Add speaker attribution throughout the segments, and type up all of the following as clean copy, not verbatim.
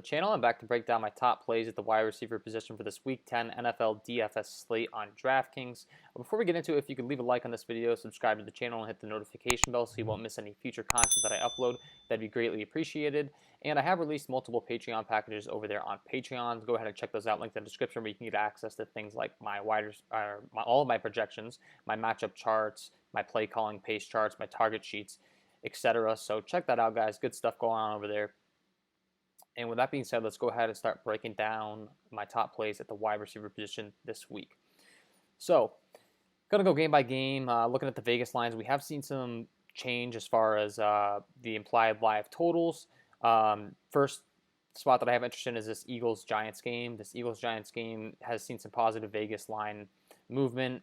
Speaker 1: channel. I'm back to break down my top plays at the wide receiver position for this Week 10 NFL DFS slate on DraftKings. Before we get into it, if you could leave a like on this video, subscribe to the channel, and hit the notification bell so you won't miss any future content that I upload, that'd be greatly appreciated. And I have released multiple Patreon packages over there on Patreon. Go ahead and check those out, link in the description, where you can get access to things like all of my projections, my matchup charts, my play calling pace charts, my target sheets, etc. So check that out, guys. Good stuff going on over there. And with that being said, let's go ahead and start breaking down my top plays at the wide receiver position this week. So, going to go game by game, looking at the Vegas lines. We have seen some change as far as the implied live totals. First spot that I have interest in is this Eagles-Giants game. This Eagles-Giants game has seen some positive Vegas line movement.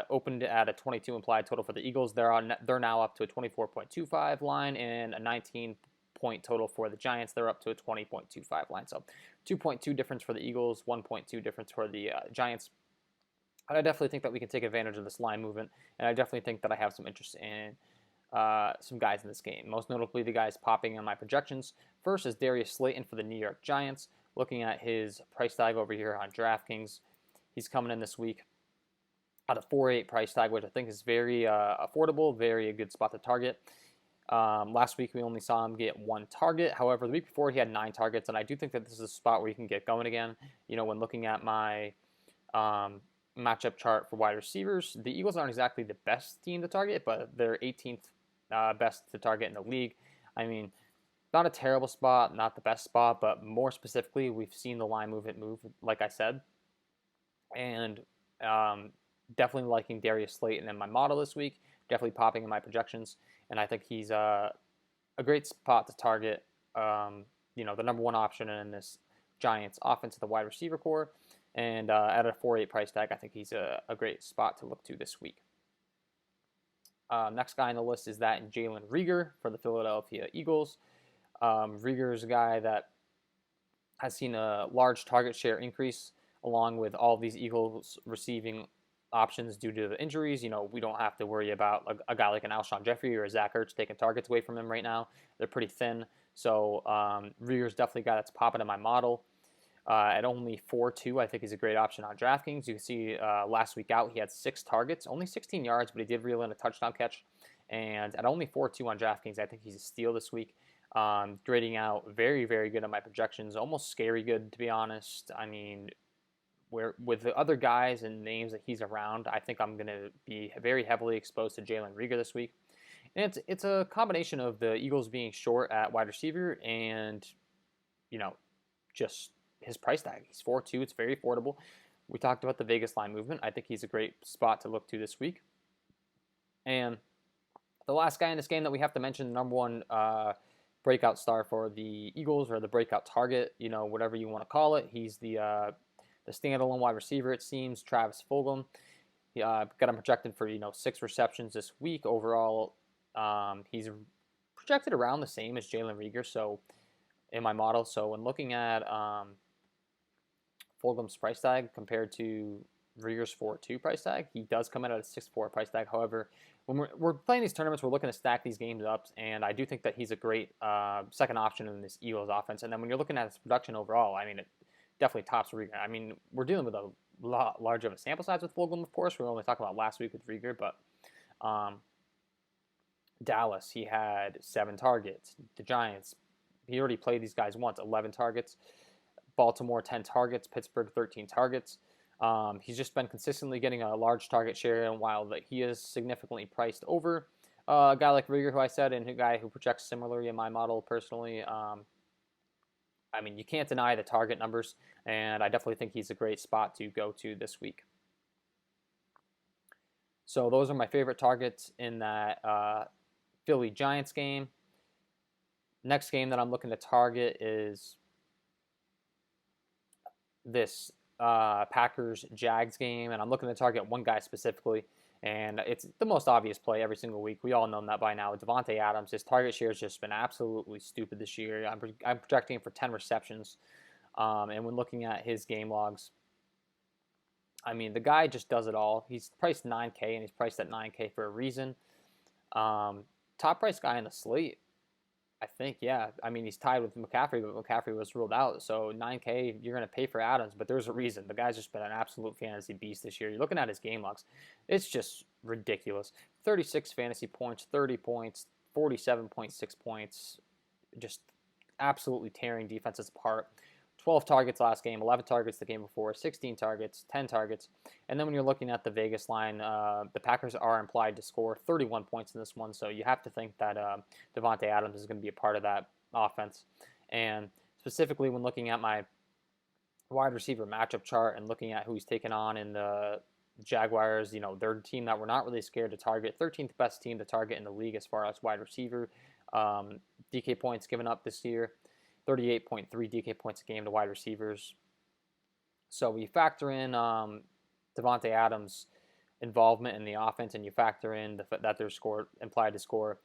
Speaker 1: Opened at a 22 implied total for the Eagles. They're now up to a 24.25 line and a 19-point total for the Giants. They're up to a 20.25 line. So 2.2 difference for the Eagles, 1.2 difference for the Giants. And I definitely think that we can take advantage of this line movement. And I definitely think that I have some interest in some guys in this game. Most notably, the guys popping in my projections. First is Darius Slayton for the New York Giants. Looking at his price tag over here on DraftKings, he's coming in this week at a 4.8 price tag, which I think is very affordable, very a good spot to target. Last week, we only saw him get one target. However, the week before, he had 9 targets, and I do think that this is a spot where you can get going again. You know, when looking at my matchup chart for wide receivers, the Eagles aren't exactly the best team to target, but they're 18th best to target in the league. I mean, not a terrible spot, not the best spot, but more specifically, we've seen the line movement move, like I said. And definitely liking Darius Slayton in my model this week, definitely popping in my projections. And I think he's a great spot to target, you know, the number one option in this Giants offense at the wide receiver core. And at a 4.8 price tag, I think he's a great spot to look to this week. Next guy on the list is that Jalen Reagor for the Philadelphia Eagles. Reagor is a guy that has seen a large target share increase along with all of these Eagles receiving options due to the injuries. You know, we don't have to worry about a guy like an Alshon Jeffrey or a Zach Ertz taking targets away from him right now. They're pretty thin. So Reagor's definitely a guy that's popping in my model. At only 4.2, I think he's a great option on DraftKings. You can see last week out, he had 6 targets, only 16 yards, but he did reel in a touchdown catch. And at only 4.2 on DraftKings, I think he's a steal this week. Grading out very, very good on my projections, almost scary good, to be honest. I mean, with the other guys and names that he's around, I think I'm going to be very heavily exposed to Jalen Reagor this week. And it's a combination of the Eagles being short at wide receiver and, you know, just his price tag. He's 4.2. It's very affordable. We talked about the Vegas line movement. I think he's a great spot to look to this week. And the last guy in this game that we have to mention, the number one breakout star for the Eagles, or the breakout target, you know, whatever you want to call it. He's the standalone wide receiver, it seems, Travis Fulgham. Got him projected for, 6 receptions this week. Overall, he's projected around the same as Jalen Reagor, so in my model. So when looking at Fulgham's price tag compared to Reagor's 4.2 price tag, he does come in at a 6.4 price tag. However, when we're playing these tournaments, we're looking to stack these games up, and I do think that he's a great second option in this Eagles offense. And then when you're looking at his production overall, I mean, it definitely tops Reagor. I mean, we're dealing with a lot larger of a sample size with Fulgham, of course. We were only talking about last week with Reagor, but Dallas, he had 7 targets. The Giants, he already played these guys once, 11 targets. Baltimore, 10 targets. Pittsburgh, 13 targets. He's just been consistently getting a large target share, and while he is significantly priced over a guy like Reagor, who I said, and a guy who projects similarly in my model personally, I mean, you can't deny the target numbers, and I definitely think he's a great spot to go to this week. So those are my favorite targets in that Philly Giants game. Next game that I'm looking to target is this Packers Jags game, and I'm looking to target one guy specifically, and it's the most obvious play every single week. We all know that by now. Devonta Adams, his target share has just been absolutely stupid this year. I'm projecting him for 10 receptions, and when looking at his game logs, I mean, the guy just does it all. He's priced $9K, and he's priced at $9K for a reason. Top price guy in the slate I think, yeah. I mean, he's tied with McCaffrey, but McCaffrey was ruled out. So 9K, you're going to pay for Adams, but there's a reason. The guy's just been an absolute fantasy beast this year. You're looking at his game logs. It's just ridiculous. 36 fantasy points, 30 points, 47.6 points. Just absolutely tearing defenses apart. 12 targets last game, 11 targets the game before, 16 targets, 10 targets. And then when you're looking at the Vegas line, the Packers are implied to score 31 points in this one. So you have to think that Devonta Adams is going to be a part of that offense. And specifically when looking at my wide receiver matchup chart and looking at who he's taken on in the Jaguars, they're a team that we're not really scared to target. 13th best team to target in the league as far as wide receiver. DK points given up this year. 38.3 DK points a game to wide receivers. So we factor in Devonta Adams' involvement in the offense, and you factor in that they're implied to score,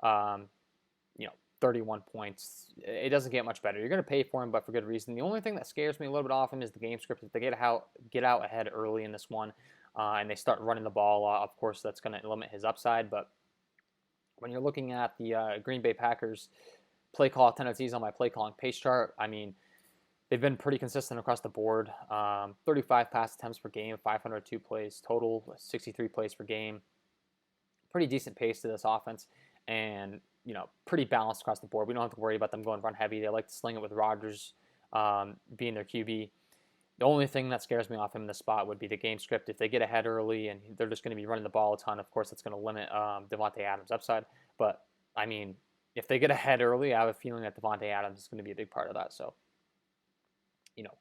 Speaker 1: 31 points. It doesn't get much better. You're going to pay for him, but for good reason. The only thing that scares me a little bit off him is the game script. If they get out ahead early in this one, and they start running the ball, of course that's going to limit his upside. But when you're looking at the Green Bay Packers play call tendencies on my play calling pace chart, I mean, they've been pretty consistent across the board. 35 pass attempts per game, 502 plays total, 63 plays per game. Pretty decent pace to this offense, and pretty balanced across the board. We don't have to worry about them going run heavy. They like to sling it with Rodgers being their QB. The only thing that scares me off him in this spot would be the game script. If they get ahead early and they're just going to be running the ball a ton, of course, that's going to limit Devonta Adams' upside. But, I mean, if they get ahead early, I have a feeling that Devonta Adams is going to be a big part of that. So,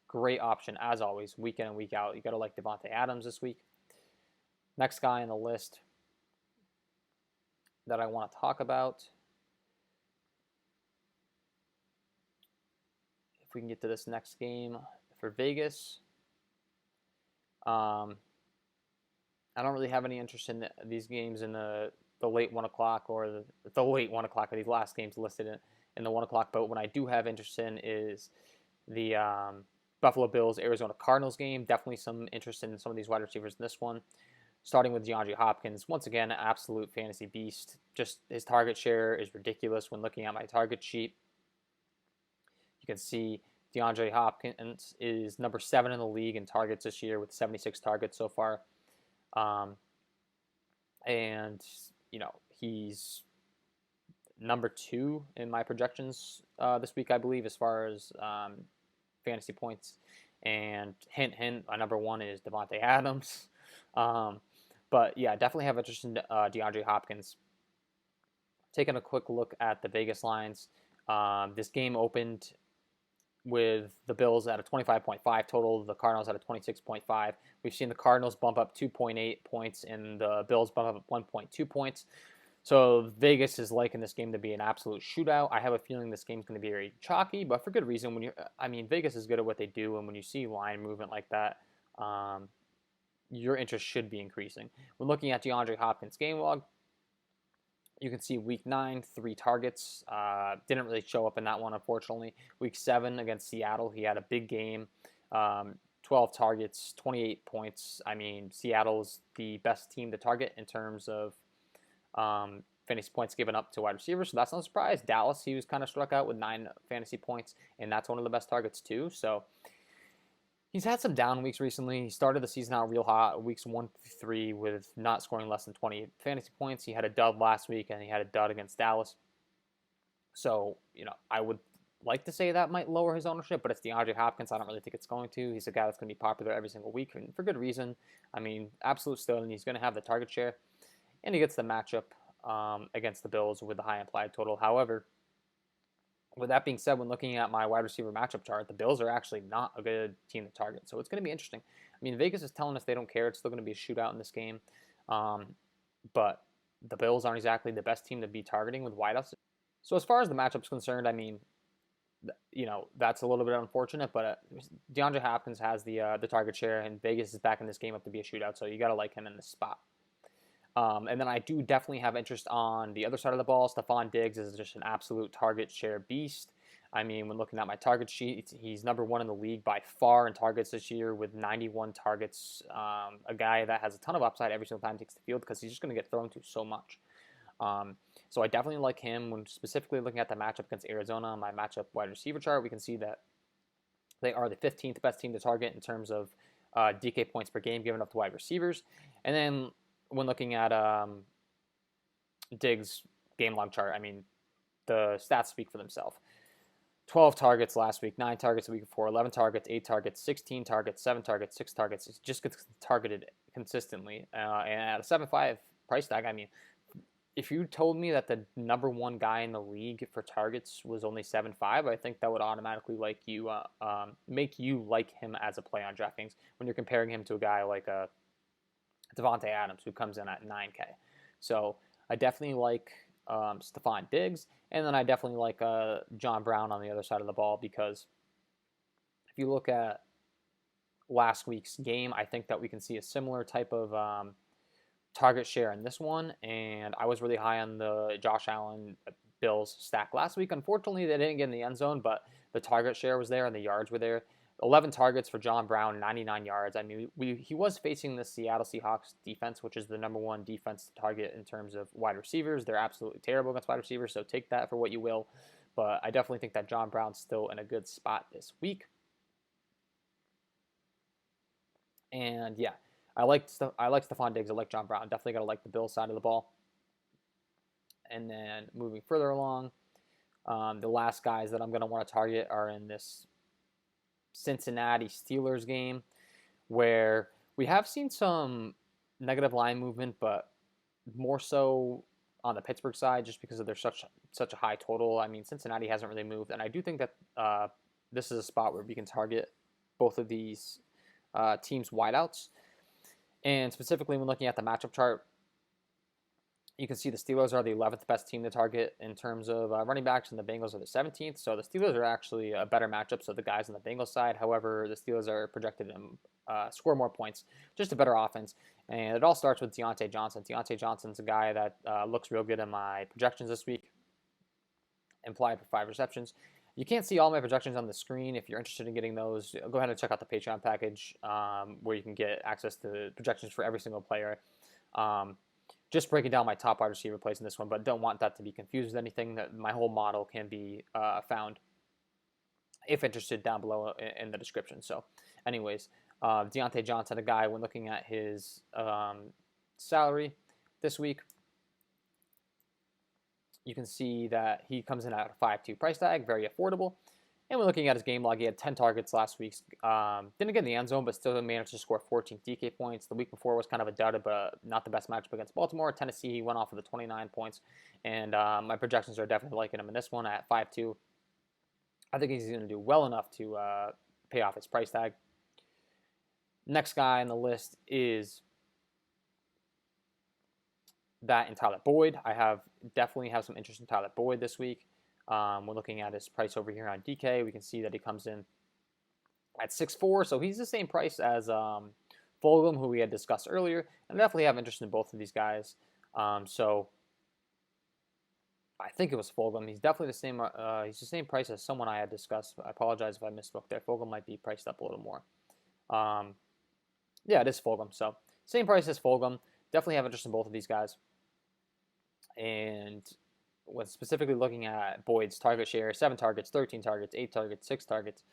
Speaker 1: great option, as always, week in and week out. You got to like Devonta Adams this week. Next guy on the list that I want to talk about, if we can get to this next game for Vegas. I don't really have any interest in these games in the late 1 o'clock or the late 1 o'clock of these last games listed in the 1 o'clock. But what I do have interest in is the Buffalo Bills Arizona Cardinals game. Definitely some interest in some of these wide receivers in this one. Starting with DeAndre Hopkins. Once again, an absolute fantasy beast. Just his target share is ridiculous when looking at my target sheet. You can see DeAndre Hopkins is number 7 in the league in targets this year with 76 targets so far. And, he's number 2 in my projections this week, I believe, as far as fantasy points. And hint, number 1 is Devonta Adams. But, yeah, definitely have interest in DeAndre Hopkins. Taking a quick look at the Vegas lines. This game opened with the Bills at a 25.5 total, the Cardinals at a 26.5. We've seen the Cardinals bump up 2.8 points and the Bills bump up 1.2 points. So Vegas is liking this game to be an absolute shootout. I have a feeling this game's going to be very chalky, but for good reason. Vegas is good at what they do, and when you see line movement like that, your interest should be increasing. When looking at DeAndre Hopkins' game log, you can see week 9, 3 targets. Didn't really show up in that one, unfortunately. Week 7 against Seattle, he had a big game. 12 targets, 28 points. I mean, Seattle's the best team to target in terms of fantasy points given up to wide receivers, so that's no surprise. Dallas, he was kind of struck out with 9 fantasy points, and that's one of the best targets too. So he's had some down weeks recently. He started the season out real hot, weeks 1 through 3, with not scoring less than 20 fantasy points. He had a dud last week, and he had a dud against Dallas. So, I would like to say that might lower his ownership, but it's DeAndre Hopkins. I don't really think it's going to. He's a guy that's going to be popular every single week, and for good reason. I mean, absolute stud, and he's going to have the target share, and he gets the matchup against the Bills with the high implied total. However, with that being said, when looking at my wide receiver matchup chart, the Bills are actually not a good team to target. So it's going to be interesting. I mean, Vegas is telling us they don't care. It's still going to be a shootout in this game. But the Bills aren't exactly the best team to be targeting with wideouts. So as far as the matchup's concerned, I mean, that's a little bit unfortunate. But DeAndre Hopkins has the target share, and Vegas is backing this game up to be a shootout. So you got to like him in this spot. And then I do definitely have interest on the other side of the ball. Stephon Diggs is just an absolute target share beast. I mean, when looking at my target sheet, he's number 1 in the league by far in targets this year with 91 targets. A guy that has a ton of upside every single time he takes the field because he's just going to get thrown to so much. So I definitely like him. When specifically looking at the matchup against Arizona on my matchup wide receiver chart, we can see that they are the 15th best team to target in terms of DK points per game given up to wide receivers. And then when looking at Diggs' game log chart, I mean, the stats speak for themselves. 12 targets last week, 9 targets the week before, 11 targets, 8 targets, 16 targets, 7 targets, 6 targets. It just gets targeted consistently. And at a 7.5 price tag, I mean, if you told me that the number one guy in the league for targets was only 7.5, I think that would automatically make you like him as a play on DraftKings when you're comparing him to a guy like Devonta Adams, who comes in at 9K. So I definitely like Stephon Diggs, and then I definitely like John Brown on the other side of the ball, because if you look at last week's game, I think that we can see a similar type of target share in this one, and I was really high on the Josh Allen Bills stack last week. Unfortunately, they didn't get in the end zone, but the target share was there and the yards were there. 11 targets for John Brown, 99 yards. I mean, he was facing the Seattle Seahawks defense, which is the number one defense to target in terms of wide receivers. They're absolutely terrible against wide receivers, so take that for what you will. But I definitely think that John Brown's still in a good spot this week. And yeah, I like Stephon Diggs. I like John Brown. Definitely gotta like the Bills side of the ball. And then moving further along, the last guys that I'm gonna want to target are in this Cincinnati Steelers game, where we have seen some negative line movement, but more so on the Pittsburgh side, just because of their such a high total. I mean, Cincinnati hasn't really moved, and I do think that this is a spot where we can target both of these teams' wideouts. And specifically, when looking at the matchup chart, you can see the Steelers are the 11th best team to target in terms of running backs, and the Bengals are the 17th. So the Steelers are actually a better matchup. So the guys on the Bengals side, however, the Steelers are projected to score more points, just a better offense. And it all starts with Deontay Johnson. Deontay Johnson's a guy that looks real good in my projections this week, implied for 5 receptions. You can't see all my projections on the screen. If you're interested in getting those, go ahead and check out the Patreon package where you can get access to projections for every single player. Just breaking down my top wide receiver plays in this one, but don't want that to be confused with anything. That my whole model can be found, if interested, down below in the description. So anyways, Deontay Johnson, a guy, when looking at his salary this week, you can see that he comes in at a 5.2 price tag, very affordable. And when looking at his game log, he had 10 targets last week. Didn't get in the end zone, but still managed to score 14 DK points. The week before was kind of a dud, but not the best matchup against Baltimore. Tennessee, he went off with the 29 points. And my projections are definitely liking him in this one at 5.2. I think he's going to do well enough to pay off his price tag. Next guy on the list is that in Tyler Boyd. Definitely have some interest in Tyler Boyd this week. When looking at his price over here on DK, we can see that he comes in at 6.4, so he's the same price as Fulgham, who we had discussed earlier, and I definitely have interest in both of these guys. So I think it was Fulgham. He's definitely the same. He's the same price as someone I had discussed. I apologize if I misspoke there. Fulgham might be priced up a little more. Yeah, it is Fulgham. So same price as Fulgham. Definitely have interest in both of these guys. And when specifically looking at Boyd's target share, 7 targets, 13 targets, 8 targets, 6 targets,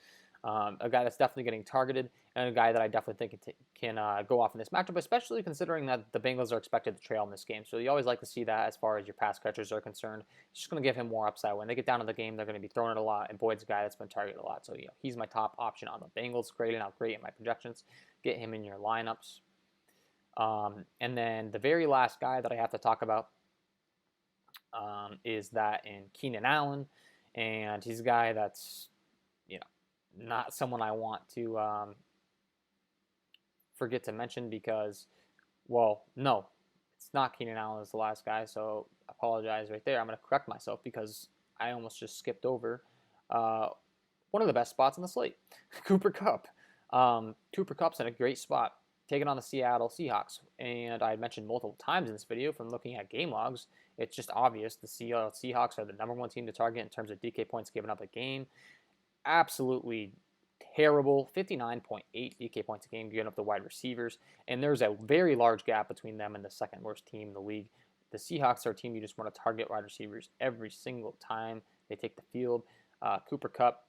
Speaker 1: a guy that's definitely getting targeted, and a guy that I definitely think can go off in this matchup, especially considering that the Bengals are expected to trail in this game. So you always like to see that as far as your pass catchers are concerned. It's just going to give him more upside. When they get down to the game, they're going to be throwing it a lot, and Boyd's a guy that's been targeted a lot. So he's my top option on the Bengals, grading out great in my projections. Get him in your lineups. And then the very last guy that I have to talk about is that in Keenan Allen, and he's a guy that's not someone I want to forget to mention because, well, no, it's not Keenan Allen is the last guy, so I apologize right there. I'm going to correct myself because I almost just skipped over one of the best spots on the slate, Cooper Kupp. Cooper Kupp's in a great spot, taking on the Seattle Seahawks. And I mentioned multiple times in this video from looking at game logs, it's just obvious the Seattle Seahawks are the number one team to target in terms of DK points given up a game. Absolutely terrible, 59.8 DK points a game given up to wide receivers. And there's a very large gap between them and the second worst team in the league. the Seahawks are a team you just want to target wide receivers every single time they take the field. Cooper Kupp,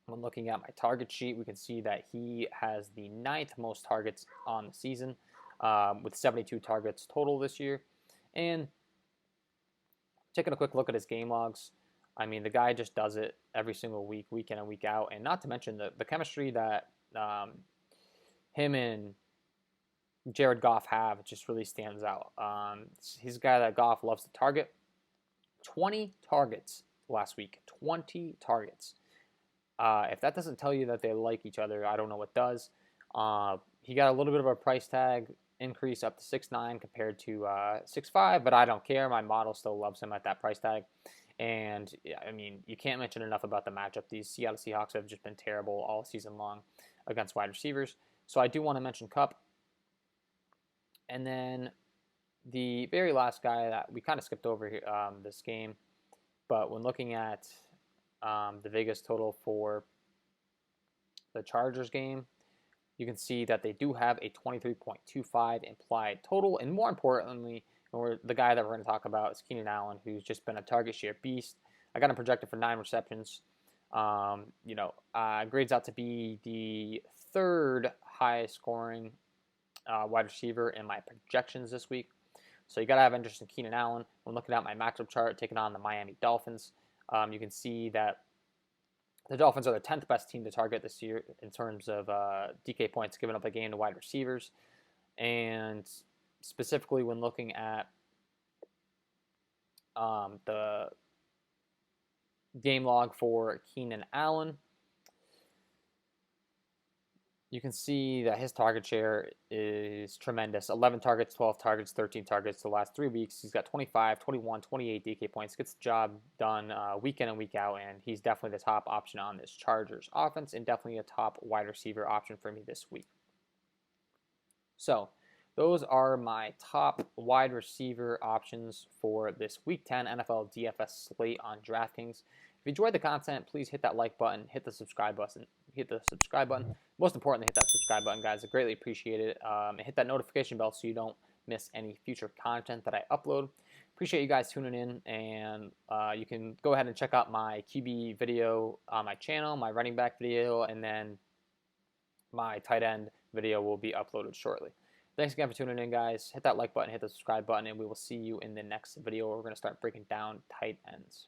Speaker 1: when looking at my target sheet, we can see that he has the 9th most targets on the season, with 72 targets total this year. And taking a quick look at his game logs, I mean, the guy just does it every single week, week in and week out. And not to mention the chemistry that him and Jared Goff have, it just really stands out. He's a guy that Goff loves to target. 20 targets last week. 20 targets. If that doesn't tell you that they like each other, I don't know what does. He got a little bit of a price tag increase up to 6'9" compared to 6'5", but I don't care. My model still loves him at that price tag. And, I mean, you can't mention enough about the matchup. These Seattle Seahawks have just been terrible all season long against wide receivers. So I do want to mention Kupp. And then the very last guy that we kind of skipped over here, this game, but when looking at the Vegas total for the Chargers game, you can see that they do have a 23.25 implied total. And more importantly, the guy that we're going to talk about is Keenan Allen, who's just been a target share beast. I got him projected for 9 receptions. Grades out to be the 3rd highest scoring wide receiver in my projections this week. So you got to have interest in Keenan Allen. When looking at my matchup chart, taking on the Miami Dolphins, you can see that the Dolphins are the 10th best team to target this year in terms of DK points given up a game to wide receivers. And specifically when looking at the game log for Keenan Allen, you can see that his target share is tremendous. 11 targets, 12 targets, 13 targets the last 3 weeks. He's got 25, 21, 28 DK points. Gets the job done week in and week out, and he's definitely the top option on this Chargers offense and definitely a top wide receiver option for me this week. So those are my top wide receiver options for this Week 10 NFL DFS slate on DraftKings. If you enjoyed the content, please hit that like button, hit the subscribe button. Most importantly, hit that subscribe button, guys. I greatly appreciate it. And hit that notification bell so you don't miss any future content that I upload. Appreciate you guys tuning in, and you can go ahead and check out my QB video on my channel, my running back video, and then my tight end video will be uploaded shortly. Thanks again for tuning in, guys. Hit that like button, hit the subscribe button, and we will see you in the next video where we're going to start breaking down tight ends.